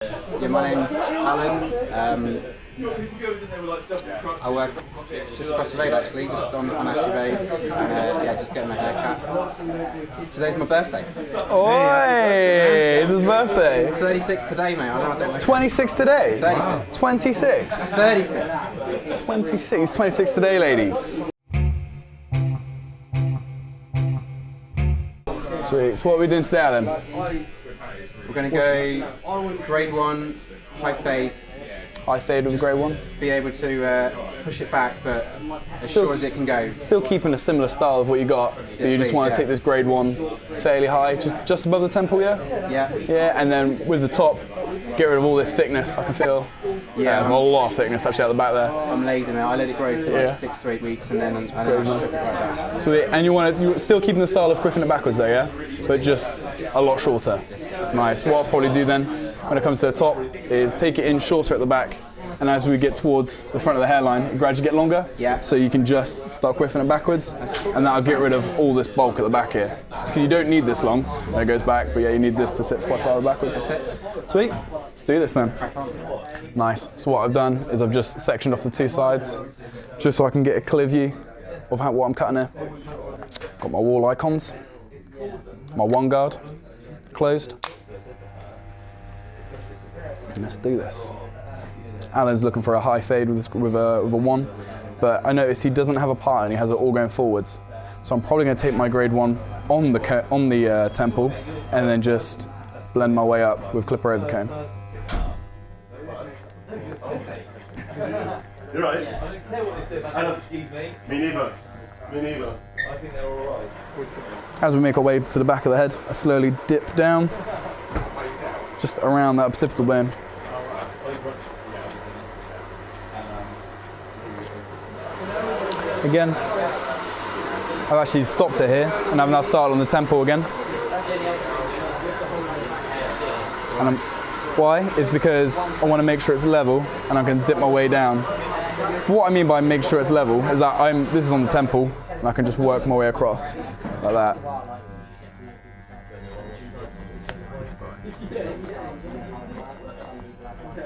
Yeah, my name's Alan. I work just across the road actually, just on Ashley Road, and yeah, just getting my hair cut. Today's my birthday. Oi! It's his birthday. 36 today, mate. I know I don't look 26 today? 36. 26? 36. 26. 26 today, ladies. Sweet. So what are we doing today, Alan? We're going to go grade 1, high fade. High fade with grade 1. Be able to push it back, but as short as it can go. Still keeping a similar style of what you got, but you just want to take this grade 1 fairly high, just above the temple, yeah? Yeah. Yeah, and then with the top, get rid of all this thickness, I can feel. Yeah, there's a lot of thickness actually at the back there. I'm lazy now. I let it grow for like 6 to 8 weeks and then I strip it like that. Sweet. And you're still keeping the style of quiffing it backwards though, yeah? But just a lot shorter. Nice. What I'll probably do then, when it comes to the top, is take it in shorter at the back, and as we get towards the front of the hairline, it gradually get longer. Yeah. So you can just start quiffing it backwards, and that'll get rid of all this bulk at the back here. Because you don't need this long when it goes back, but yeah, you need this to sit quite far backwards. That's it. Sweet. Let's do this then. Nice. So what I've done is I've just sectioned off the two sides, just so I can get a clear view of what I'm cutting here. Got my wall icons, my one guard closed. And let's do this. Alan's looking for a high fade with a 1, but I noticed he doesn't have a pattern, he has it all going forwards. So I'm probably going to take my grade 1 on the temple and then just blend my way up with clipper over comb. You're right. Me neither. Me neither. I think they're all right. As we make our way to the back of the head, I slowly dip down just around that occipital bone. Again, I've actually stopped it here and I've now started on the temple again. And why? It's because I want to make sure it's level and I'm going to dip my way down. What I mean by make sure it's level is that this is on the temple and I can just work my way across like that.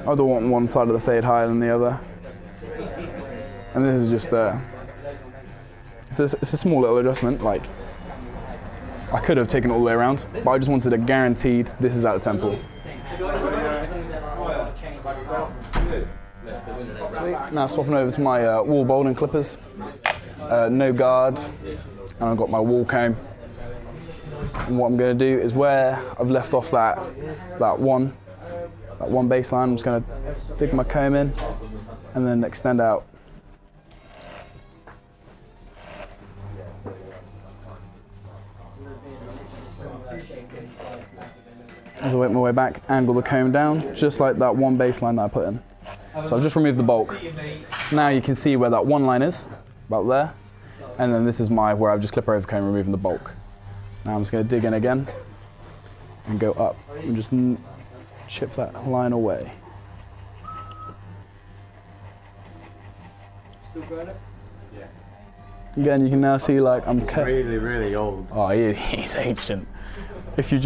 I don't want one side of the fade higher than the other. And this is just it's a small little adjustment. Like, I could have taken it all the way around, but I just wanted a guaranteed this is at the temple. Sweet. Now swapping over to my wall bowling clippers. No guard, and I've got my wall comb. And what I'm going to do is where I've left off that one baseline, I'm just going to dig my comb in and then extend out. As I work my way back, angle the comb down, just like that one baseline that I put in. So I've just removed the bulk. Now you can see where that one line is, about there. And then this is where I've just clipper over comb, removing the bulk. Now I'm just going to dig in again and go up and just chip that line away. Again, you can now see like I'm really, really old. Oh, he's ancient. If you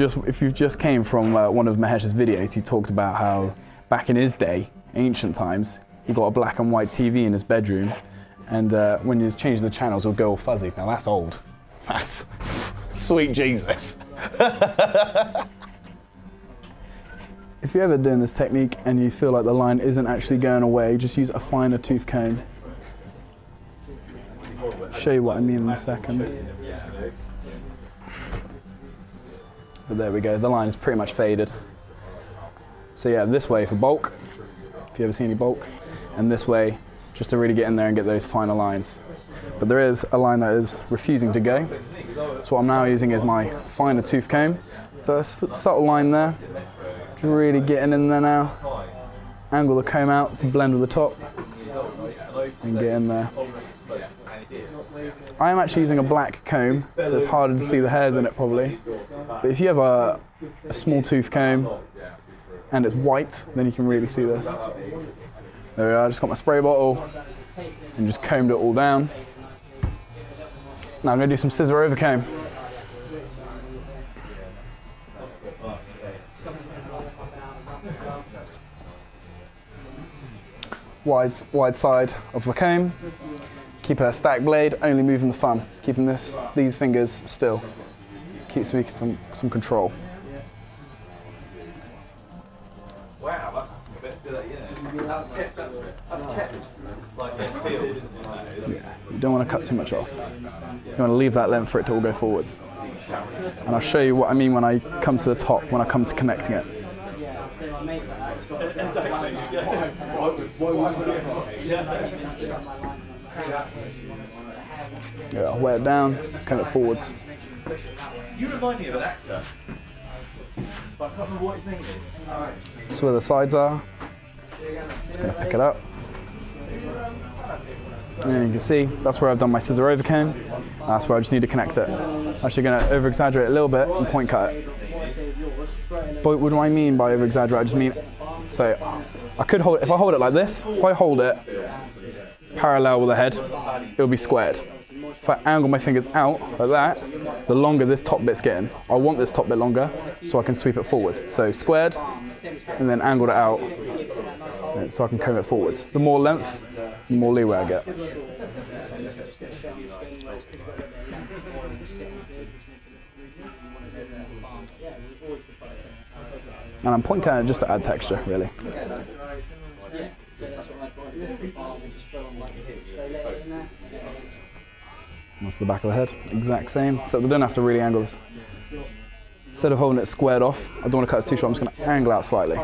just came from one of Mahesh's videos, he talked about how back in his day, ancient times, he got a black and white TV in his bedroom, and when you change the channels, it'll go all fuzzy. Now that's old. That's sweet Jesus. If you're ever doing this technique and you feel like the line isn't actually going away, just use a finer tooth comb. I'll show you what I mean in a second. But there we go, the line is pretty much faded. So yeah, this way for bulk, if you ever see any bulk, and this way just to really get in there and get those finer lines. But there is a line that is refusing to go. So what I'm now using is my finer tooth comb. So a subtle line there, just really getting in there now. Angle the comb out to blend with the top and get in there. I am actually using a black comb, so it's harder to see the hairs in it probably. But if you have a small tooth comb and it's white, then you can really see this. There we are, I just got my spray bottle and just combed it all down. Now I'm going to do some scissor over comb. Wide side of the comb. Keep a stack blade, only moving the thumb. Keeping these fingers still. Keeps me some control. Wow, that's a bit, you know, that's kept like in field. You don't want to cut too much off. You want to leave that length for it to all go forwards. And I'll show you what I mean when I come to the top, when I come to connecting it. Yeah, I'll wear it down, comb it forwards. You remind me of an actor, but I can't remember what his name is. So where the sides are, just going to pick it up. And you can see, that's where I've done my scissor overcomb. That's where I just need to connect it. I'm actually going to over-exaggerate a little bit and point cut it. But what do I mean by over-exaggerate? I just mean, so I could hold it, if I hold it like this, if I hold it parallel with the head, it'll be squared. If I angle my fingers out like that, the longer this top bit's getting. I want this top bit longer so I can sweep it forwards. So squared, and then angled it out so I can comb it forwards. The more length, the more leeway I get. And I'm point cutting just to add texture, really. That's the back of the head, exact same. So we don't have to really angle this. Instead of holding it squared off, I don't want to cut it too short, I'm just going to angle out slightly.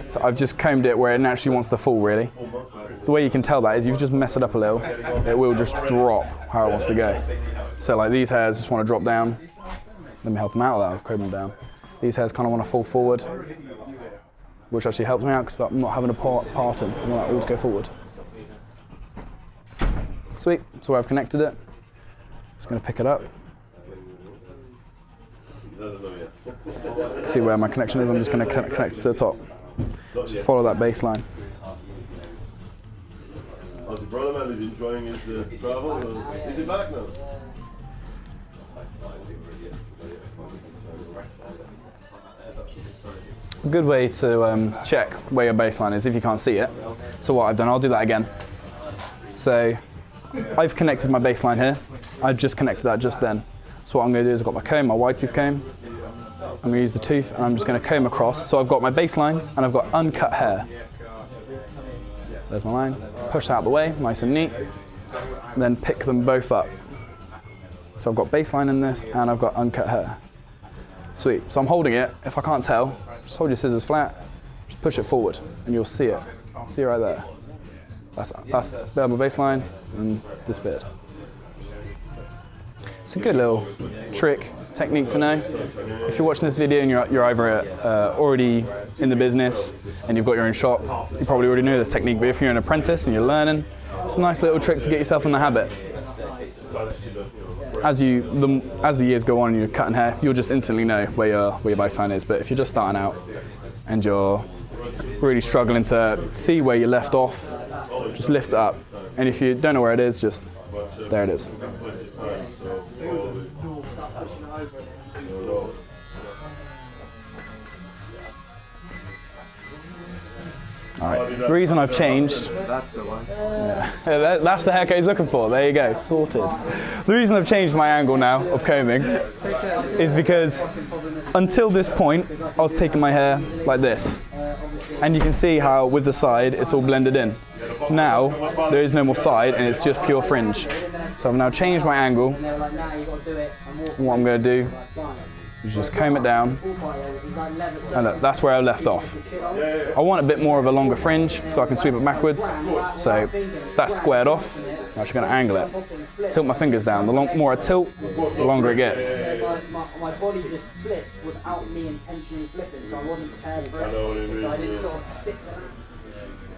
So I've just combed it where it naturally wants to fall, really. The way you can tell that is you've just messed it up a little, it will just drop how it wants to go. So like these hairs just want to drop down. Let me help them out with that, I'll comb them down. These hairs kind of want to fall forward, which actually helps me out because I'm not having a parting. I want that all to go forward. Sweet, so I've connected it. Just going to pick it up. See where my connection is, I'm just going to connect it to the top. Just follow that baseline. How's the brother man? Is he enjoying his travel? Is he back now? A good way to check where your baseline is if you can't see it. So what I've done, I'll do that again. So I've connected my baseline here. I've just connected that just then. So what I'm going to do is I've got my comb, my wide tooth comb. I'm going to use the tooth and I'm just going to comb across. So I've got my baseline and I've got uncut hair. There's my line. Push that out of the way, nice and neat. And then pick them both up. So I've got baseline in this and I've got uncut hair. Sweet. So I'm holding it. If I can't tell, just hold your scissors flat, just push it forward and you'll see it. See it right there. That's the bit of my baseline and this bit. It's a good little trick, technique to know. If you're watching this video and you're either already in the business and you've got your own shop, you probably already know this technique, but if you're an apprentice and you're learning, it's a nice little trick to get yourself in the habit. As the years go on and you're cutting hair, you'll just instantly know where your baseline is. But if you're just starting out and you're really struggling to see where you left off, just lift it up. And if you don't know where it is, just there it is. All right. The reason I've changed, That's the one. that's the haircut he's looking for. There you go, sorted. The reason I've changed my angle now of combing is because until this point, I was taking my hair like this. And you can see how with the side, it's all blended in. Now, there is no more side and it's just pure fringe. So I've now changed my angle. What I'm going to do is just comb it down. And look, that's where I left off. I want a bit more of a longer fringe so I can sweep it backwards. So that's squared off. I'm actually going to angle it. Tilt my fingers down. The more I tilt, the longer it gets. My body just flipped without me intentionally flipping, so I wasn't prepared for it. So I didn't sort of stick there.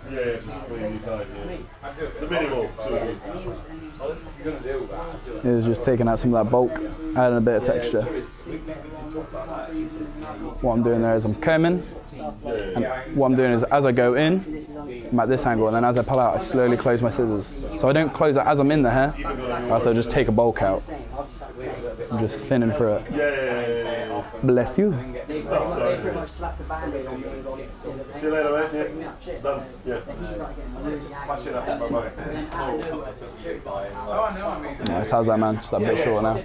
Yeah, just clean inside. Yeah. The minimal. Is just taking out some of that bulk, adding a bit of texture. What I'm doing there is I'm combing, and what I'm doing is as I go in, I'm at this angle, and then as I pull out, I slowly close my scissors. So I don't close it as I'm in the hair, I also just take a bulk out. I'm just thinning through it. Bless you. They pretty much slapped a band-aid on me. See you later, mate. Yeah. Done. Yeah. Nice, how's that, man? Just that bit short now.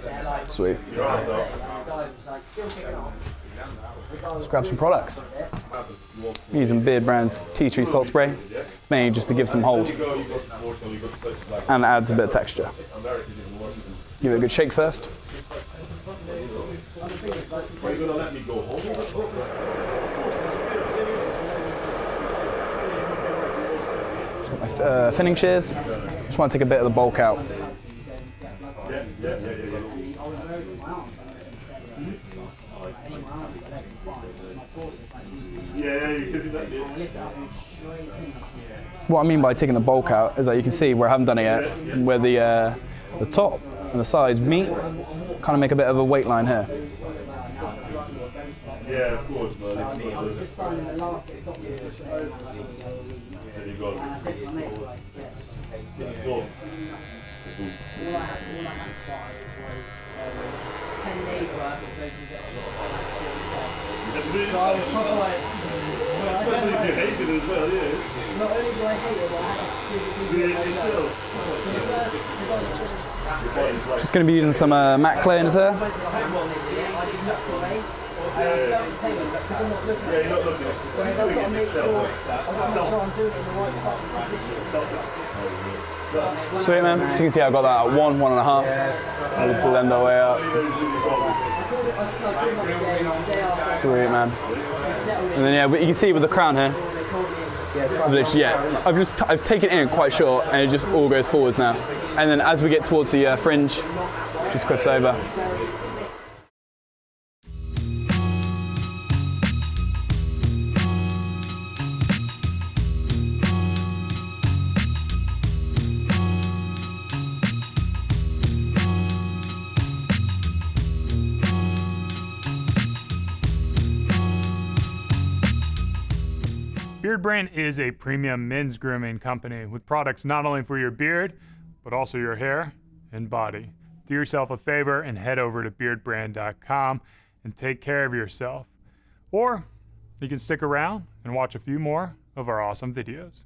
Sweet. Let's grab some products. I'm using Beardbrand's tea tree salt spray, mainly just to give some hold and adds a bit of texture. Give it a good shake first. Are you gonna let me go home? My thinning shears. Just want to take a bit of the bulk out. What I mean by taking the bulk out is that you can see where I haven't done it yet, where the top and the sides meet, kind of make a bit of a weight line here. Yeah, of course, man. Especially if you hate it as well, yeah. Not only do I hate it, but I have to Just going to be using some matte clay in his hair. Sweet, man. So you can see I've got that at 1.5. We'll blend our way up. Sweet, man. And then yeah, but you can see with the crown here. Yeah, I've taken it in quite short, and it just all goes forwards now. And then as we get towards the fringe, just clips over. Beardbrand is a premium men's grooming company with products not only for your beard, but also your hair and body. Do yourself a favor and head over to beardbrand.com and take care of yourself. Or you can stick around and watch a few more of our awesome videos.